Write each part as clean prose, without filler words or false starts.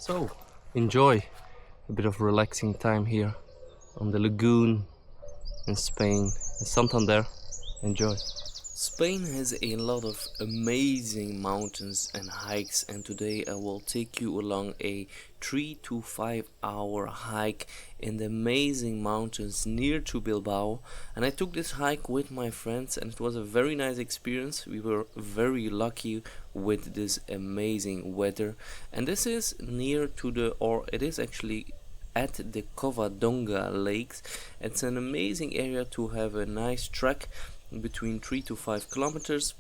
So, enjoy a bit of relaxing time here on the lagoon in Spain, in Santander. Enjoy. Spain has a lot of amazing mountains and hikes, and today I will take you along a 3 to 5 hour hike in the amazing mountains near to Bilbao. And I took this hike with my friends and it was a very nice experience. We were very lucky with this amazing weather, and this is near to it is actually at the Covadonga Lakes. It's an amazing area to have a nice trek between 3 to 5 kilometers,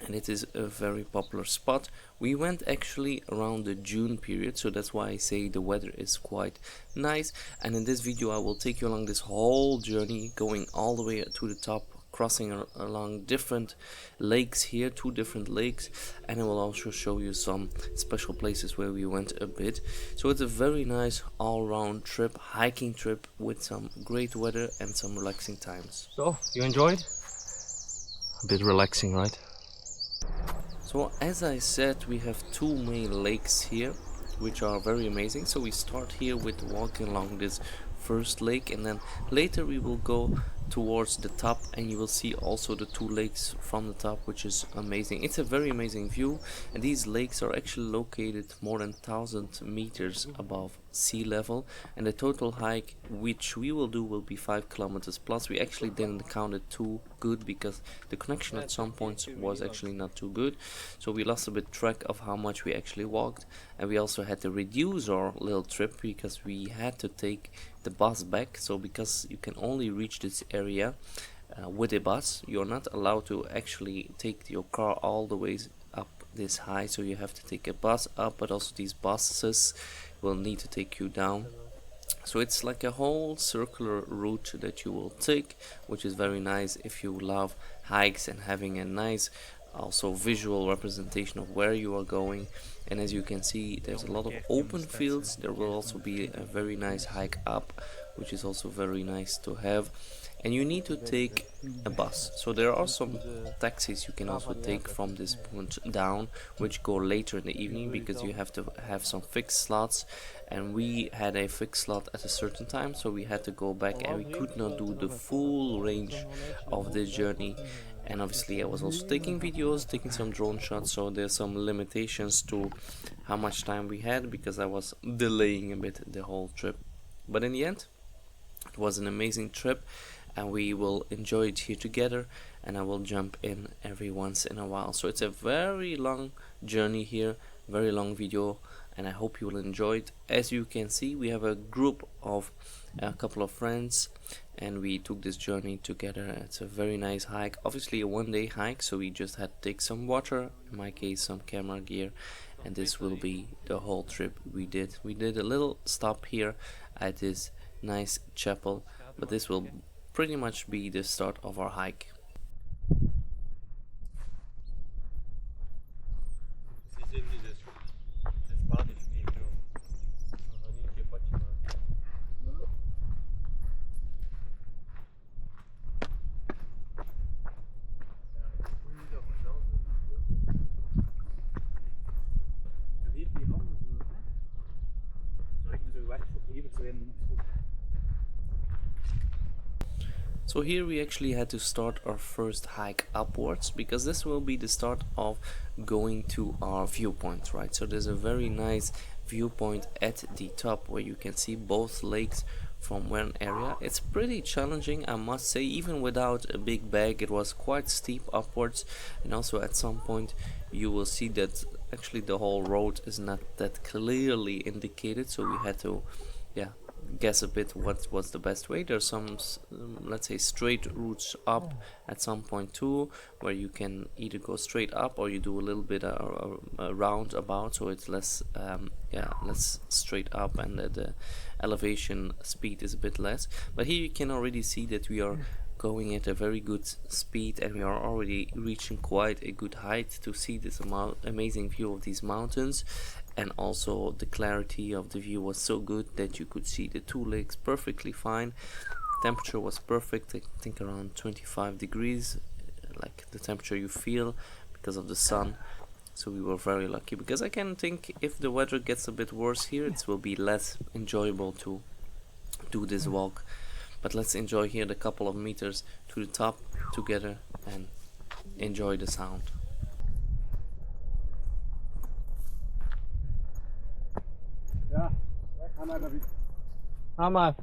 and it is a very popular spot. We went actually around the June period, so that's why I say the weather is quite nice. And in this video I will take you along this whole journey, going all the way to the top, crossing along different lakes here, 2 different lakes, and I will also show you some special places where we went a bit. So it's a very nice all-round trip, hiking trip with some great weather and some relaxing times. So you enjoyed? A bit relaxing, right? So as I said, we have 2 main lakes here which are very amazing. So we start here with walking along this first lake, and then later we will go towards the top and you will see also the 2 lakes from the top, which is amazing. It's a very amazing view, and these lakes are actually located more than 1,000 meters above sea level, and the total hike which we will do will be 5 kilometers plus. We actually didn't count it too good because the connection at some points was actually not too good, so we lost a bit track of how much we actually walked. And we also had to reduce our little trip because we had to take the bus back. So because you can only reach this area with a bus, you're not allowed to actually take your car all the way up this high, so you have to take a bus up, but also these buses will need to take you down. So it's like a whole circular route that you will take, which is very nice if you love hikes and having a nice also visual representation of where you are going. And as you can see, there's a lot of open fields. There will also be a very nice hike up, which is also very nice to have. And you need to take a bus. So there are some taxis you can also take from this point down, which go later in the evening because you have to have some fixed slots. And we had a fixed slot at a certain time, so we had to go back and we could not do the full range of this journey. And obviously I was also taking videos, taking some drone shots, so there's some limitations to how much time we had because I was delaying a bit the whole trip. But in the end, it was an amazing trip, and we will enjoy it here together, and I will jump in every once in a while. So it's a very long journey here, very long video, and I hope you will enjoy it. As you can see, we have a group of a couple of friends, and we took this journey together. It's a very nice hike, obviously a 1-day hike, so we just had to take some water, in my case some camera gear, and this will be the whole trip we did. We did a little stop here at this nice chapel, but this will pretty much be the start of our hike. So here we actually had to start our first hike upwards because this will be the start of going to our viewpoint, right? So there's a very nice viewpoint at the top where you can see both lakes from one area. It's pretty challenging, I must say. Even without a big bag, it was quite steep upwards, and also at some point you will see that actually the whole road is not that clearly indicated, so we had to guess a bit what was the best way. There's some let's say straight routes up at some point too, where you can either go straight up or you do a little bit a roundabout, so it's less less straight up, and the elevation speed is a bit less. But here you can already see that we are going at a very good speed, and we are already reaching quite a good height to see this amazing view of these mountains. And also the clarity of the view was so good that you could see the 2 lakes perfectly fine. Temperature was perfect, I think around 25 degrees, like the temperature you feel because of the sun. So we were very lucky, because I can think if the weather gets a bit worse here, it will be less enjoyable to do this walk. But let's enjoy here the couple of meters to the top together and enjoy the sound. Ja, ga maar David. Ga maar.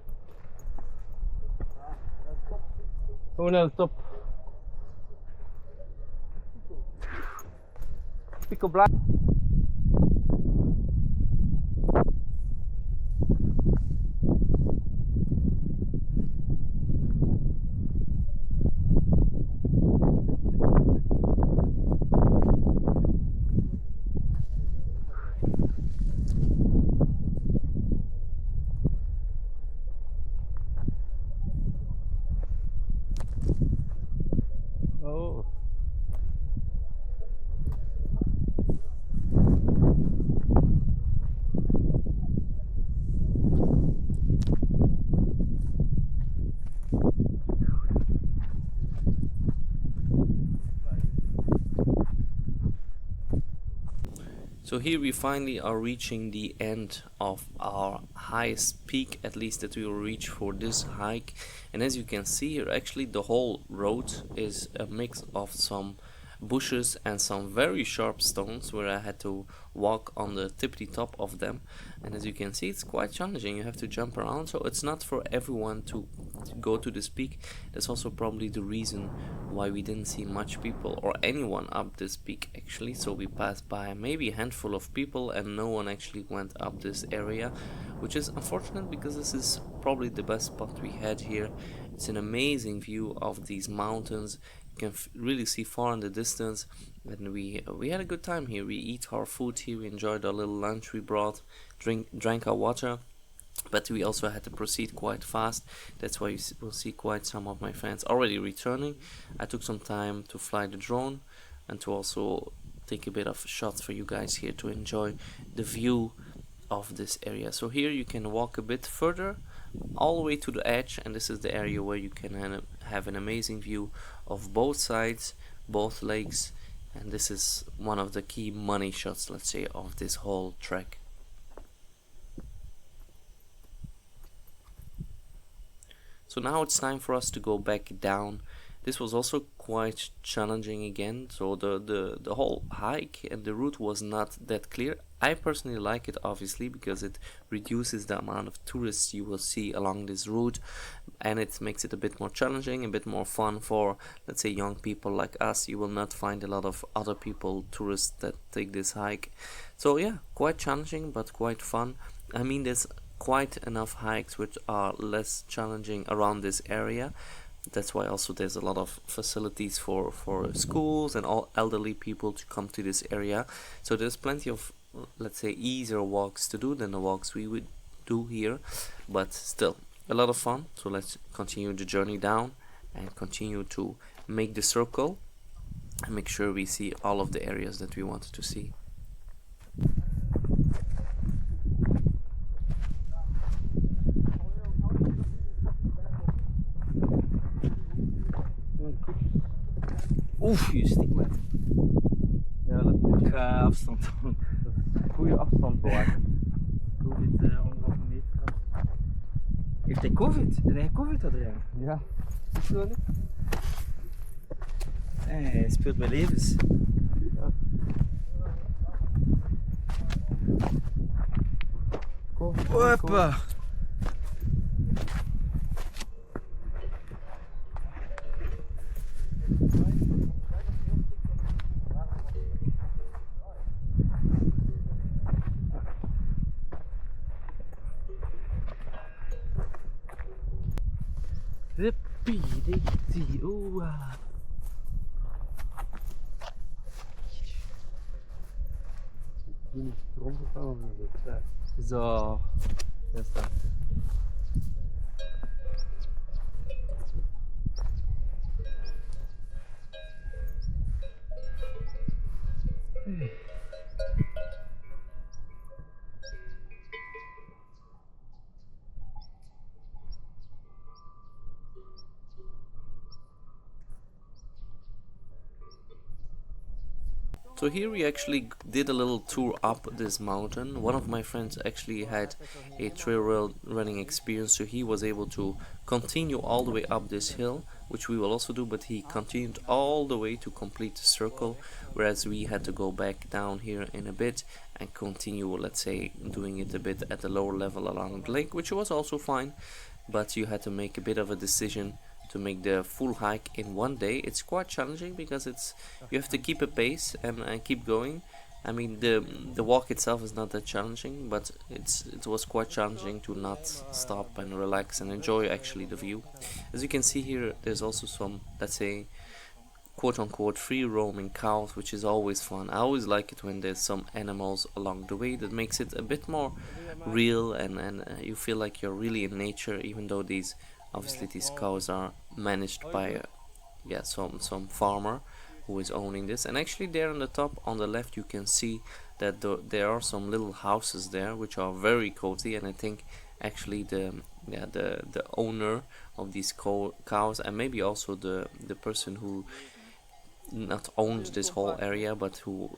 Gewoon naar de top. Pico black. Oh. So here we finally are reaching the end of our highest peak, at least that we will reach for this hike. And as you can see here, actually the whole road is a mix of some bushes and some very sharp stones, where I had to walk on the tippity top of them. And as you can see, it's quite challenging. You have to jump around, so it's not for everyone to go to this peak. That's also probably the reason why we didn't see much people or anyone up this peak actually. So we passed by maybe a handful of people and no one actually went up this area, which is unfortunate, because this is probably the best spot we had here. It's an amazing view of these mountains. You can really see far in the distance, and we had a good time here. We eat our food here, we enjoyed our little lunch we brought, drank our water, but we also had to proceed quite fast. That's why you will see quite some of my friends already returning. I took some time to fly the drone and to also take a bit of shots for you guys here to enjoy the view of this area. So here you can walk a bit further all the way to the edge, and this is the area where you can have an amazing view of both sides, both lakes, and this is one of the key money shots, let's say, of this whole trek. So now it's time for us to go back down. This was also quite challenging again, so the whole hike and the route was not that clear. I personally like it, obviously, because it reduces the amount of tourists you will see along this route, and it makes it a bit more challenging, a bit more fun for, let's say, young people like us. You will not find a lot of other people, tourists, that take this hike. So yeah, quite challenging but quite fun. I mean, there's quite enough hikes which are less challenging around this area. That's why also there's a lot of facilities for schools and all elderly people to come to this area. So there's plenty of, let's say, easier walks to do than the walks we would do here, but still a lot of fun. So let's continue the journey down and continue to make the circle and make sure we see all of the areas that we wanted to see. Oef, je stikt me. Ja, dat moet Ik ga afstand doen. goede afstand bewaken. Covid, 1,5 meter. Heeft hij Covid? Heb jij Covid, Adriaan? Ja, is dat niet? Hij speelt met levens. Ja. Hoppa! Zo, daar staat het. So here we actually did a little tour up this mountain. One of my friends actually had a trail running experience, so he was able to continue all the way up this hill, which we will also do, but he continued all the way to complete the circle, whereas we had to go back down here in a bit and continue, let's say, doing it a bit at the lower level along the lake, which was also fine, but you had to make a bit of a decision to make the full hike in one day. It's quite challenging because you have to keep a pace and keep going. I mean, the walk itself is not that challenging, but it was quite challenging to not stop and relax and enjoy actually the view. As you can see here, there's also some, let's say, quote-unquote free roaming cows, which is always fun. I always like it when there's some animals along the way. That makes it a bit more real, and you feel like you're really in nature, even though these cows are managed by some farmer who is owning this. And actually there on the top on the left you can see that there are some little houses there which are very cozy, and I think actually the owner of these cows, and maybe also the person who not owns this whole area, but who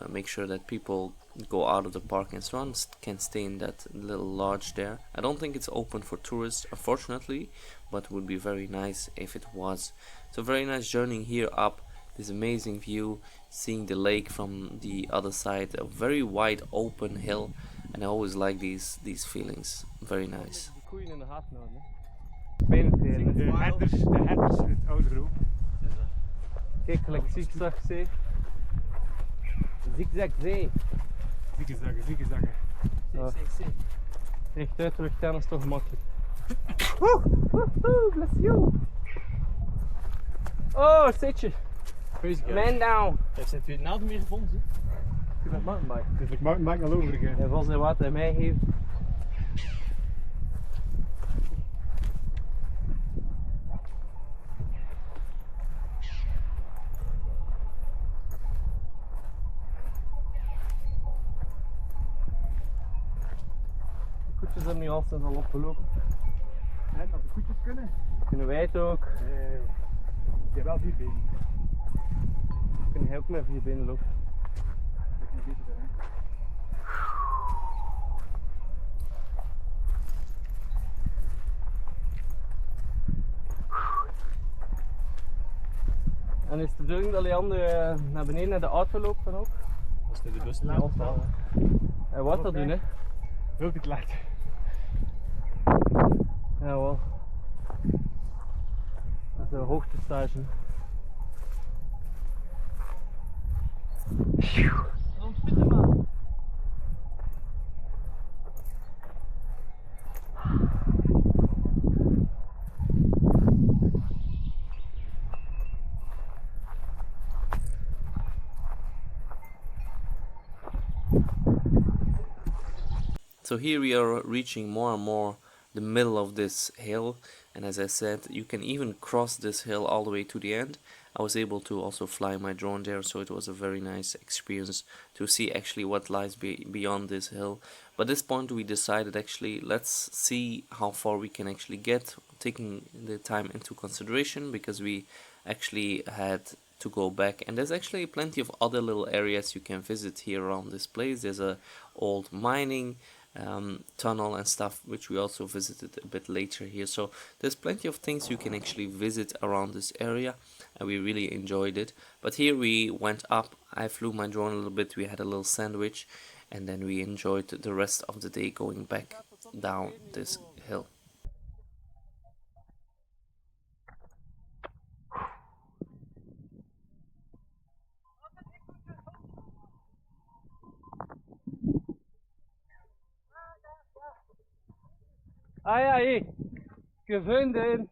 makes sure that people go out of the park and so on, can stay in that little lodge there. I don't think it's open for tourists, unfortunately, but would be very nice if it was. So very nice journeying here up this amazing view, seeing the lake from the other side, a very wide open hill, and I always like these feelings. Very nice. De herders in het oude groep. Kijk, gelijk zigzagzee. Zigzagzee. Zigzaggen. Rechtuit teruggaan is toch makkelijk. Bless you. Oh, zitje. Man down. Hij heeft zijn naam meer gevonden. Ik ben mountainbike. Dus ik maak al over again. Hij was zijn wat hij mij heeft. De koetjes hebben nu al sinds al opgelopen. En als de koetjes Kunnen wij het ook? ik heb wel 4 benen. Kunnen jij ook met 4 benen lopen? En is het de bedoeling dat Leander naar beneden naar de auto loopt dan ook? Als de bus niet afvalt. Hij wat dat doen, hè? Ook het licht. Jawel. Dat is de hoogtestage. So here we are reaching more and more the middle of this hill, and as I said, you can even cross this hill all the way to the end. I was able to also fly my drone there, so it was a very nice experience to see actually what lies beyond this hill. But at this point we decided actually let's see how far we can actually get, taking the time into consideration, because we actually had to go back, and there's actually plenty of other little areas you can visit here around this place. There's a old mining tunnel and stuff, which we also visited a bit later here. So there's plenty of things you can actually visit around this area, and we really enjoyed it. But here we went up, I flew my drone a little bit, we had a little sandwich, and then we enjoyed the rest of the day going back down this hill. Ah ja, hier. Gevonden.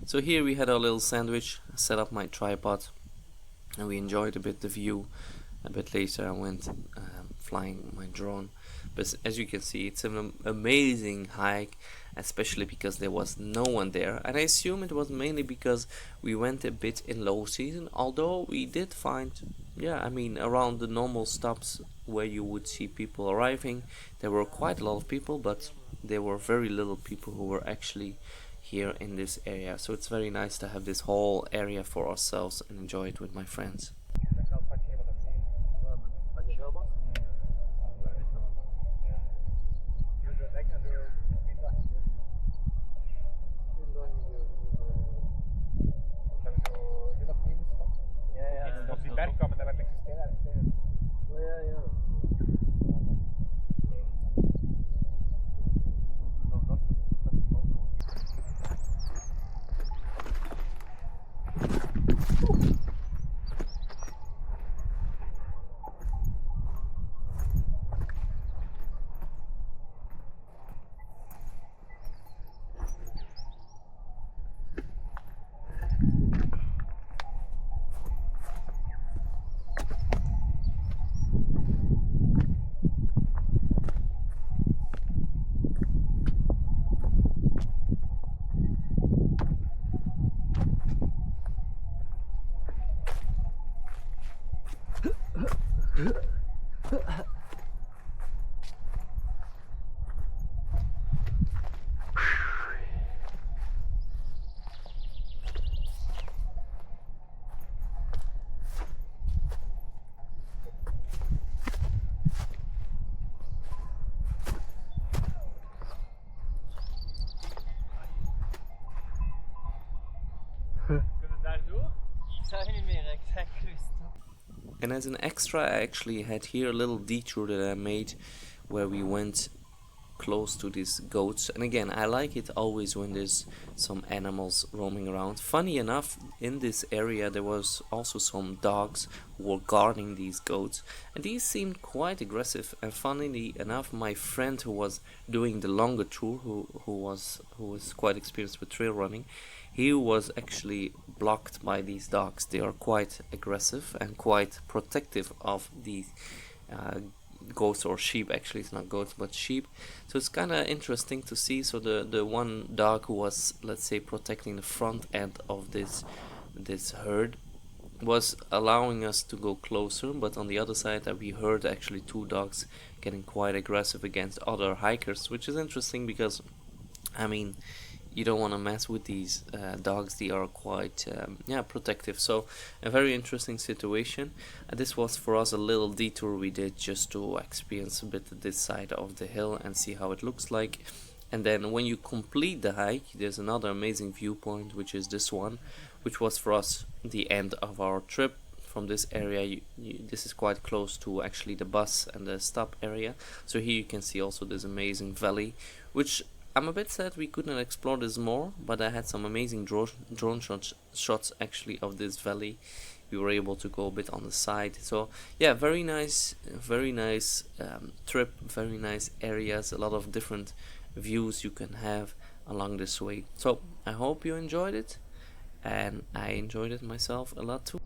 So here we had our little sandwich, set up my tripod, and we enjoyed a bit the view. A bit later I went flying my drone. But as you can see, it's an amazing hike, especially because there was no one there, and I assume it was mainly because we went a bit in low season, although we did find, yeah, I mean, around the normal stops where you would see people arriving, there were quite a lot of people, but there were very little people who were actually here in this area. So it's very nice to have this whole area for ourselves and enjoy it with my friends. And as an extra, I actually had here a little detour that I made where we went close to these goats. And again, I like it always when there's some animals roaming around. Funny enough, in this area there was also some dogs who were guarding these goats, and these seemed quite aggressive. And funnily enough, my friend who was doing the longer tour, who was quite experienced with trail running, he was actually blocked by these dogs. They are quite aggressive and quite protective of these goats or sheep. Actually, it's not goats but sheep. So it's kind of interesting to see. So the one dog who was, let's say, protecting the front end of this herd was allowing us to go closer, but on the other side we heard actually two dogs getting quite aggressive against other hikers, which is interesting because, I mean, you don't want to mess with these dogs. They are quite protective. So a very interesting situation. This was for us a little detour we did just to experience a bit this side of the hill and see how it looks like. And then when you complete the hike, there's another amazing viewpoint, which is this one, which was for us the end of our trip. From this area, this is quite close to actually the bus and the stop area. So here you can see also this amazing valley, which I'm a bit sad we couldn't explore this more, but I had some amazing drone shots actually of this valley. We were able to go a bit on the side. So yeah, very nice trip, very nice areas, a lot of different views you can have along this way. So I hope you enjoyed it, and I enjoyed it myself a lot too.